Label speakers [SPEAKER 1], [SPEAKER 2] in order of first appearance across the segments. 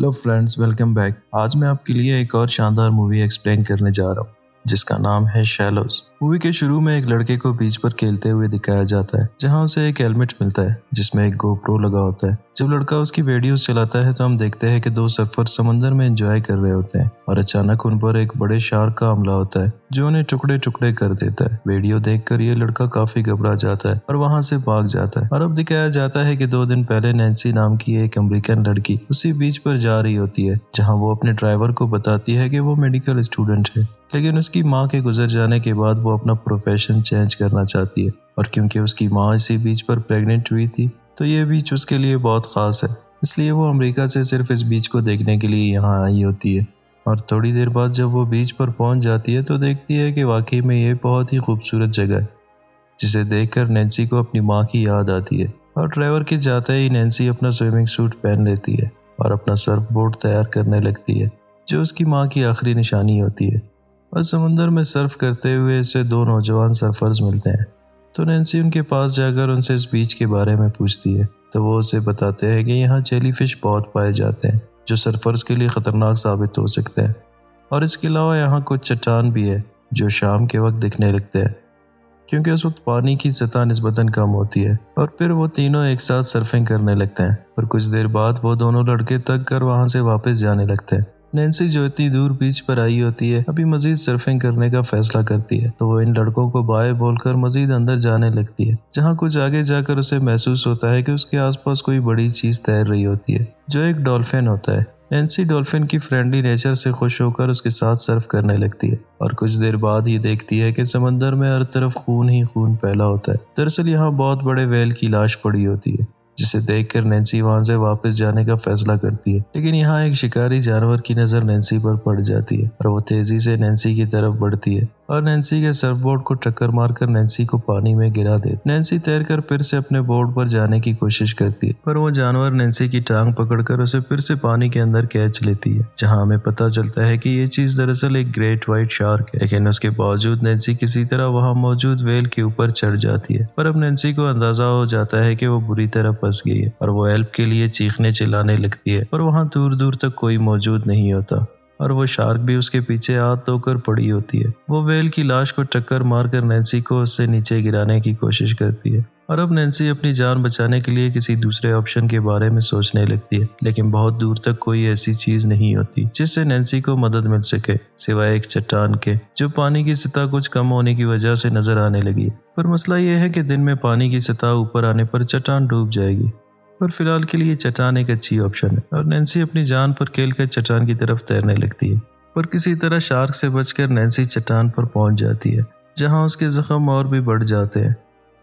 [SPEAKER 1] Hello friends, welcome back. आज मैं आपके लिए एक और शानदार मूवी एक्सप्लेन करने जा रहा हूँ जिसका नाम है शैलोज। मूवी के शुरू में एक लड़के को बीच पर खेलते हुए दिखाया जाता है, जहाँ उसे एक हेलमेट मिलता है जिसमें एक गोप्रो लगा होता है। जब लड़का उसकी वीडियोस चलाता है तो हम देखते हैं कि दो सर्फर समंदर में एंजॉय कर रहे होते हैं और अचानक उन पर एक बड़े शार्क का हमला होता है जो उन्हें टुकड़े टुकड़े कर देता है। वीडियो देखकर ये लड़का काफी घबरा जाता है और वहां से भाग जाता है। और अब दिखाया जाता है कि 2 दिन पहले नैन्सी नाम की एक अमेरिकन लड़की उसी बीच पर जा रही होती है, जहाँ वो अपने ड्राइवर को बताती है कि वो मेडिकल स्टूडेंट है, लेकिन उसकी माँ के गुजर जाने के बाद वो अपना प्रोफेशन चेंज करना चाहती है। और क्योंकि उसकी माँ इसी बीच पर प्रेग्नेंट हुई थी तो ये बीच उसके लिए बहुत खास है, इसलिए वो अमेरिका से सिर्फ इस बीच को देखने के लिए यहाँ आई होती है। और थोड़ी देर बाद जब वो बीच पर पहुंच जाती है तो देखती है कि वाकई में ये बहुत ही खूबसूरत जगह है, जिसे देखकर नैन्सी को अपनी माँ की याद आती है। और ड्राइवर के जाते ही नैन्सी अपना स्विमिंग सूट पहन लेती है और अपना सर्फ बोर्ड तैयार करने लगती है, जो उसकी माँ की आखिरी निशानी होती है। और समुंदर में सर्फ करते हुए इसे 2 नौजवान सर्फर्स मिलते हैं, तो नैन्सी उनके पास जाकर उनसे इस बीच के बारे में पूछती है। तो वो उसे बताते हैं कि यहाँ जेलीफिश बहुत पाए जाते हैं जो सर्फर्स के लिए खतरनाक साबित हो सकते हैं। और इसके अलावा यहाँ कुछ चट्टान भी है जो शाम के वक्त दिखने लगते हैं, क्योंकि उस वक्त पानी की सतह निस्बतन कम होती है। और फिर वो तीनों एक साथ सर्फिंग करने लगते हैं और कुछ देर बाद वो दोनों लड़के थक कर वहां से वापस जाने लगते हैं। नैन्सी जो इतनी दूर बीच पर आई होती है अभी मजीद सर्फिंग करने का फैसला करती है, तो वो इन लड़कों को बाय बोलकर मजीद अंदर जाने लगती है, जहाँ कुछ आगे जाकर उसे महसूस होता है कि उसके आसपास कोई बड़ी चीज तैर रही होती है जो एक डॉल्फिन होता है। नैन्सी डॉल्फिन की फ्रेंडली नेचर से खुश होकर उसके साथ सर्फ करने लगती है और कुछ देर बाद ही देखती है कि समंदर में हर तरफ खून ही खून फैला होता है। दरअसल यहाँ बहुत बड़े व्हेल की लाश पड़ी होती है, जिसे देखकर नैन्सी वहां से वापस जाने का फैसला करती है। लेकिन यहाँ एक शिकारी जानवर की नजर नैन्सी पर पड़ जाती है और वो तेजी से नैन्सी की तरफ बढ़ती है और नैन्सी के सर्फबोर्ड को टक्कर मारकर नैन्सी को पानी में गिरा दे। नैन्सी तैरकर फिर से अपने बोर्ड पर जाने की कोशिश करती है, पर वो जानवर नैन्सी की टांग पकड़कर उसे फिर से पानी के अंदर कैच लेती है, जहाँ हमें पता चलता है कि ये चीज दरअसल एक ग्रेट व्हाइट शार्क है। लेकिन उसके बावजूद नैन्सी किसी तरह वहाँ मौजूद व्हेल के ऊपर चढ़ जाती है। पर अब नैन्सी को अंदाजा हो जाता है कि वो बुरी तरह फंस गई है और वो हेल्प के लिए चीखने चिल्लाने लगती है, पर वहाँ दूर दूर तक कोई मौजूद नहीं होता और वो शार्क भी उसके पीछे हाथ धोकर पड़ी होती है। वो व्हेल की लाश को टक्कर मारकर नैन्सी को उससे नीचे गिराने की कोशिश करती है और अब नैन्सी अपनी जान बचाने के लिए किसी दूसरे ऑप्शन के बारे में सोचने लगती है, लेकिन बहुत दूर तक कोई ऐसी चीज नहीं होती जिससे नैन्सी को मदद मिल सके, सिवाय एक चट्टान के जो पानी की सतह कुछ कम होने की वजह से नजर आने लगी। पर मसला यह है कि दिन में पानी की सतह ऊपर आने पर चट्टान डूब जाएगी, पर फिलहाल के लिए चट्टान एक अच्छी ऑप्शन है। और नैन्सी अपनी जान पर खेलकर चट्टान की तरफ तैरने लगती है, पर किसी तरह शार्क से बचकर नैन्सी चट्टान पर पहुंच जाती है, जहां उसके जख्म और भी बढ़ जाते हैं।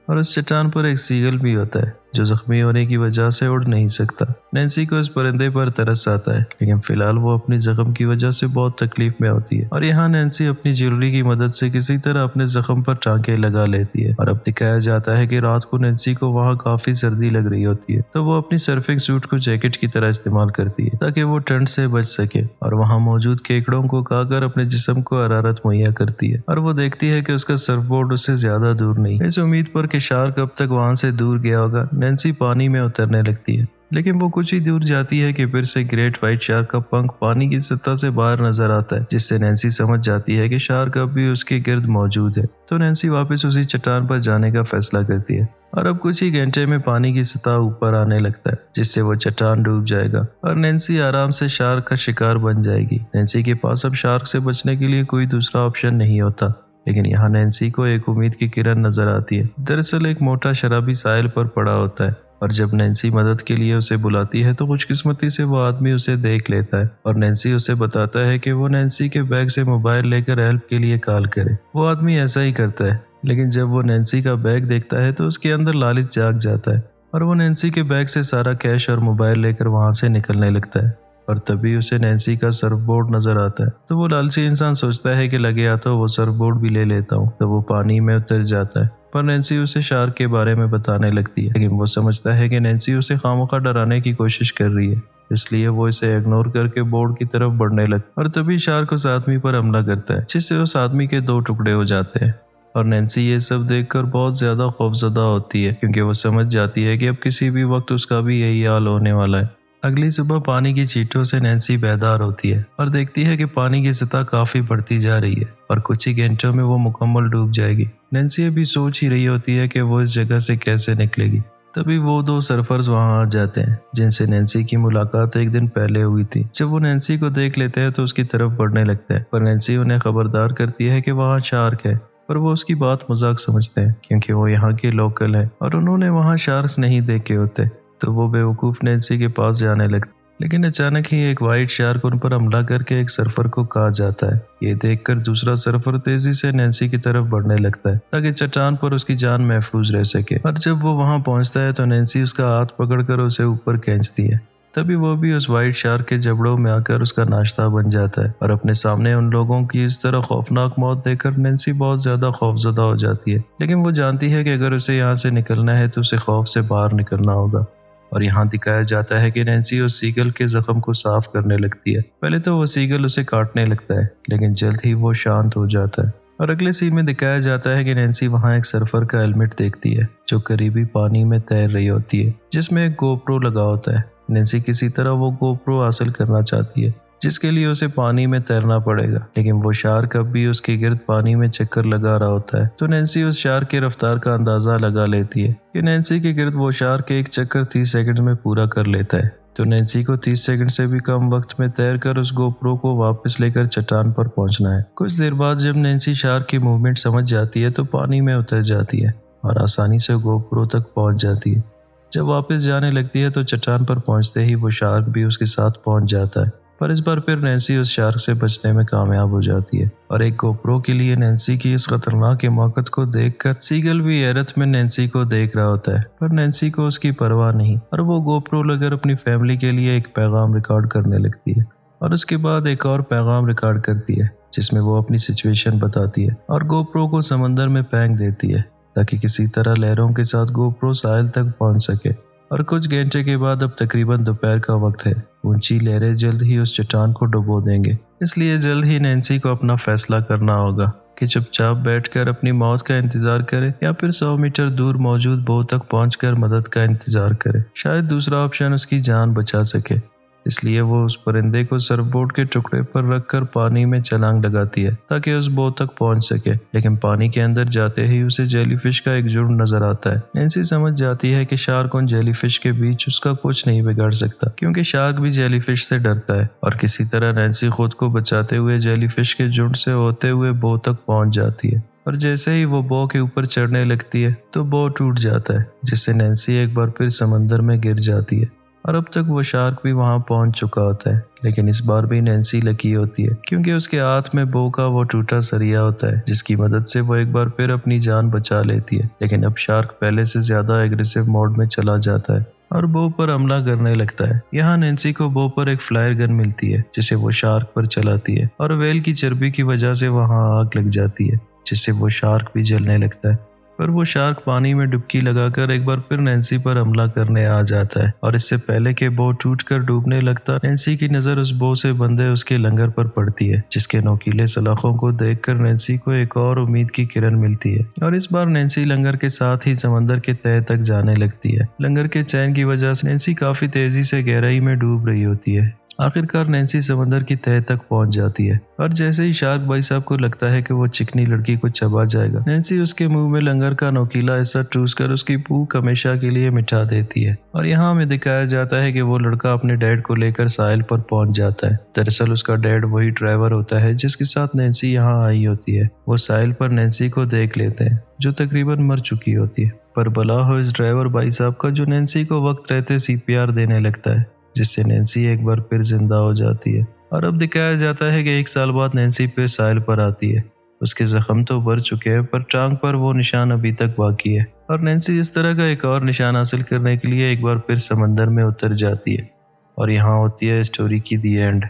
[SPEAKER 1] और उस चट्टान पर एक सीगल भी होता है जो जख्मी होने की वजह से उड़ नहीं सकता। नैन्सी को इस परिंदे पर तरस आता है, लेकिन फिलहाल वो अपनी जख्म की वजह से बहुत तकलीफ में होती है और यहाँ नैन्सी अपनी ज्वेलरी की मदद से किसी तरह अपने जख्म पर टांके लगा लेती है। और अब दिखाया जाता है कि रात को नैन्सी को वहाँ काफी सर्दी लग रही होती है, तो वो अपनी सर्फिंग सूट को जैकेट की तरह इस्तेमाल करती है ताकि वो ठंड से बच सके और वहाँ मौजूद केकड़ों को खाकर अपने जिस्म को हरारत मुहैया करती है। और वो देखती है कि उसका सर्फबोर्ड उससे ज्यादा दूर नहीं, इस उम्मीद पर कि शार्क अब तक वहां से दूर गया होगा नैन्सी पानी में उतरने लगती है। लेकिन वो कुछ ही दूर जाती है कि फिर से ग्रेट व्हाइट शार्क का पंख पानी की सतह से बाहर नजर आता है, जिससे नैन्सी समझ जाती है कि शार्क अब भी उसके गिर्द मौजूद है। तो नैन्सी वापस उसी चट्टान पर जाने का फैसला करती है और अब कुछ ही घंटे में पानी की सतह ऊपर आने लगता है, जिससे वो चट्टान डूब जाएगा और नैन्सी आराम से शार्क का शिकार बन जाएगी। नैन्सी के पास अब शार्क से बचने के लिए कोई दूसरा ऑप्शन नहीं होता, लेकिन यहाँ नैन्सी को एक उम्मीद की किरण नजर आती है। दरअसल एक मोटा शराबी साहिल पर पड़ा होता है और जब नैन्सी मदद के लिए उसे बुलाती है तो खुशकिस्मती से वो आदमी उसे देख लेता है और नैन्सी उसे बताता है कि वो नैन्सी के बैग से मोबाइल लेकर हेल्प के लिए कॉल करे। वो आदमी ऐसा ही करता है, लेकिन जब वो नैन्सी का बैग देखता है तो उसके अंदर लालच जाग जाता है और वो नैन्सी के बैग से सारा कैश और मोबाइल लेकर वहां से निकलने लगता है। और तभी उसे नैन्सी का सर्फबोर्ड नजर आता है, तो वो लालची इंसान सोचता है कि लगे हाथों वो सर्फबोर्ड भी ले लेता हूँ। तो वो पानी में उतर जाता है, पर नैन्सी उसे शार्क के बारे में बताने लगती है, लेकिन वो समझता है कि नैन्सी उसे खामोखा डराने की कोशिश कर रही है, इसलिए वो इसे इग्नोर करके बोर्ड की तरफ बढ़ने लगता है। और तभी शार्क उस आदमी पर हमला करता है, जिससे उस आदमी के 2 टुकड़े हो जाते हैं। और नैन्सी ये सब देखकर बहुत ज्यादा खौफजदा होती है, क्योंकि वो समझ जाती है कि अब किसी भी वक्त उसका भी यही हाल होने वाला है। अगली सुबह पानी की चींटों से नैन्सी बेदार होती है और देखती है कि पानी की सतह काफी बढ़ती जा रही है और कुछ ही घंटों में वो मुकम्मल डूब जाएगी। नैन्सी अभी सोच ही रही होती है कि वो इस जगह से कैसे निकलेगी। तभी वो दो सर्फर्स वहां आ जाते हैं जिनसे नैन्सी की मुलाकात एक दिन पहले हुई थी। जब वो नैन्सी को देख लेते हैं तो उसकी तरफ बढ़ने लगते हैं, पर नैन्सी उन्हें खबरदार करती है कि वहाँ शार्क है। पर वो उसकी बात मजाक समझते हैं क्योंकि वो यहाँ के लोकल हैं और उन्होंने वहाँ शार्क्स नहीं देखे होते। तो वो बेवकूफ नैन्सी के पास जाने लगते, लेकिन अचानक ही एक वाइट शार्क उन पर हमला करके एक सर्फर को काट जाता है। ये देखकर दूसरा सर्फर तेजी से नैन्सी की तरफ बढ़ने लगता है ताकि चट्टान पर उसकी जान महफूज रह सके। और जब वो वहां पहुंचता है तो नैन्सी उसका हाथ पकड़कर उसे ऊपर खींचती है। तभी वो भी उस वाइट शार्क के जबड़ों में आकर उसका नाश्ता बन जाता है और अपने सामने उन लोगों की इस तरह खौफनाक मौत देखकर नैन्सी बहुत ज्यादा खौफजदा हो जाती है। लेकिन वो जानती है कि अगर उसे यहाँ से निकलना है तो उसे खौफ से बाहर निकलना होगा। और यहाँ दिखाया जाता है कि नैन्सी उस सीगल के जख्म को साफ करने लगती है। पहले तो वो सीगल उसे काटने लगता है, लेकिन जल्द ही वो शांत हो जाता है। और अगले सीन में दिखाया जाता है कि नैन्सी वहाँ एक सर्फर का हेलमेट देखती है जो करीबी पानी में तैर रही होती है, जिसमें एक गोप्रो लगा होता है। नैन्सी किसी तरह वो गोप्रो हासिल करना चाहती है, जिसके लिए उसे पानी में तैरना पड़ेगा। लेकिन वो शार्क अब भी उसके गिर्द पानी में चक्कर लगा रहा होता है। तो नैन्सी उस शार्क की रफ्तार का अंदाजा लगा लेती है कि नैन्सी के गिर्द वो शार्क एक चक्कर 30 सेकंड में पूरा कर लेता है। तो नैन्सी को 30 सेकंड से भी कम वक्त में तैरकर उस गोप्रो को वापस लेकर चट्टान पर पहुंचना है। कुछ देर बाद जब नैन्सी शार्क की मूवमेंट समझ जाती है तो पानी में उतर जाती है और आसानी से गोप्रो तक पहुंच जाती है। जब वापस जाने लगती है तो चट्टान पर पहुंचते ही वो शार्क भी उसके साथ पहुंच जाता है, पर इस बार फिर नैन्सी उस शार्क से बचने में कामयाब हो जाती है। और एक गोप्रो के लिए नैन्सी की इस खतरनाक हिमाकत को देखकर सीगल भी हैरत में नैन्सी को देख रहा होता है, पर नैन्सी को उसकी परवाह नहीं और वो गोप्रो लेकर अपनी फैमिली के लिए एक पैगाम रिकॉर्ड करने लगती है। और उसके बाद एक और पैगाम रिकॉर्ड करती है जिसमें वो अपनी सिचुएशन बताती है और गोप्रो को समंदर में फेंक देती है ताकि किसी तरह लहरों के साथ गोप्रो साहिल तक पहुंच सके। और कुछ घंटे के बाद अब तकरीबन दोपहर का वक्त है। ऊंची लहरें जल्द ही उस चट्टान को डुबो देंगे, इसलिए जल्द ही नैन्सी को अपना फैसला करना होगा कि चुपचाप बैठकर अपनी मौत का इंतजार करे या फिर 100 मीटर दूर मौजूद बोट तक पहुंचकर मदद का इंतजार करे। शायद दूसरा ऑप्शन उसकी जान बचा सके। इसलिए वो उस परिंदे को सरफबोर्ड के टुकड़े पर रखकर पानी में छलांग लगाती है ताकि उस बोट तक पहुंच सके। लेकिन पानी के अंदर जाते ही उसे जेलीफिश का एक झुंड नजर आता है। नैन्सी समझ जाती है कि शार्क उन जेलीफिश के बीच उसका कुछ नहीं बिगाड़ सकता क्योंकि शार्क भी जेलीफिश से डरता है। और किसी तरह नैन्सी खुद को बचाते हुए जेलीफिश के झुंड से होते हुए बोट तक पहुंच जाती है। और जैसे ही वो बो के ऊपर चढ़ने लगती है तो बो टूट जाता है, जिससे नैन्सी एक बार फिर समंदर में गिर जाती है। और अब तक वो शार्क भी वहां पहुंच चुका होता है, लेकिन इस बार भी नैन्सी लकी होती है क्योंकि उसके हाथ में बो का वो टूटा सरिया होता है जिसकी मदद से वो एक बार फिर अपनी जान बचा लेती है। लेकिन अब शार्क पहले से ज्यादा एग्रेसिव मोड में चला जाता है और बो पर हमला करने लगता है। यहाँ नैन्सी को बो पर एक फ्लायर गन मिलती है जिसे वो शार्क पर चलाती है और वेल की चर्बी की वजह से वहां आग लग जाती है जिससे वो शार्क भी जलने लगता है। पर वो शार्क पानी में डुबकी लगाकर एक बार फिर नैन्सी पर हमला करने आ जाता है और इससे पहले कि बो टूटकर डूबने लगता, नैन्सी की नजर उस बो से बंधे उसके लंगर पर पड़ती है जिसके नोकीले सलाखों को देखकर नैन्सी को एक और उम्मीद की किरण मिलती है। और इस बार नैन्सी लंगर के साथ ही समंदर के तह तक जाने लगती है। लंगर के चैन की वजह से नैन्सी काफी तेजी से गहराई में डूब रही होती है। आखिरकार नैन्सी समंदर की तह तक पहुंच जाती है और जैसे ही शार्क भाई साहब को लगता है कि वो चिकनी लड़की को चबा जाएगा, नैन्सी उसके मुंह में लंगर का नोकीला हिस्सा ठूसकर उसकी भूख हमेशा के लिए मिटा देती है। और यहाँ हमें दिखाया जाता है कि वो लड़का अपने डैड को लेकर साहिल पर पहुंच जाता है। दरअसल उसका डैड वही ड्राइवर होता है जिसके साथ नैन्सी यहाँ आई होती है। वो साहिल पर नैन्सी को देख लेते हैं जो तकरीबन मर चुकी होती है, पर भला हो इस ड्राइवर भाई साहब का जो नैन्सी को वक्त रहते CPR देने लगता है, जिससे नैन्सी एक बार फिर जिंदा हो जाती है। और अब दिखाया जाता है कि 1 साल बाद नैन्सी फिर साहिल पर आती है। उसके जख्म तो भर चुके हैं पर टांग पर वो निशान अभी तक बाकी है और नैन्सी इस तरह का एक और निशान हासिल करने के लिए एक बार फिर समंदर में उतर जाती है। और यहाँ होती है स्टोरी की दी एंड।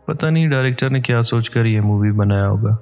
[SPEAKER 1] पता नहीं डायरेक्टर ने क्या सोचकर ये मूवी बनाया होगा।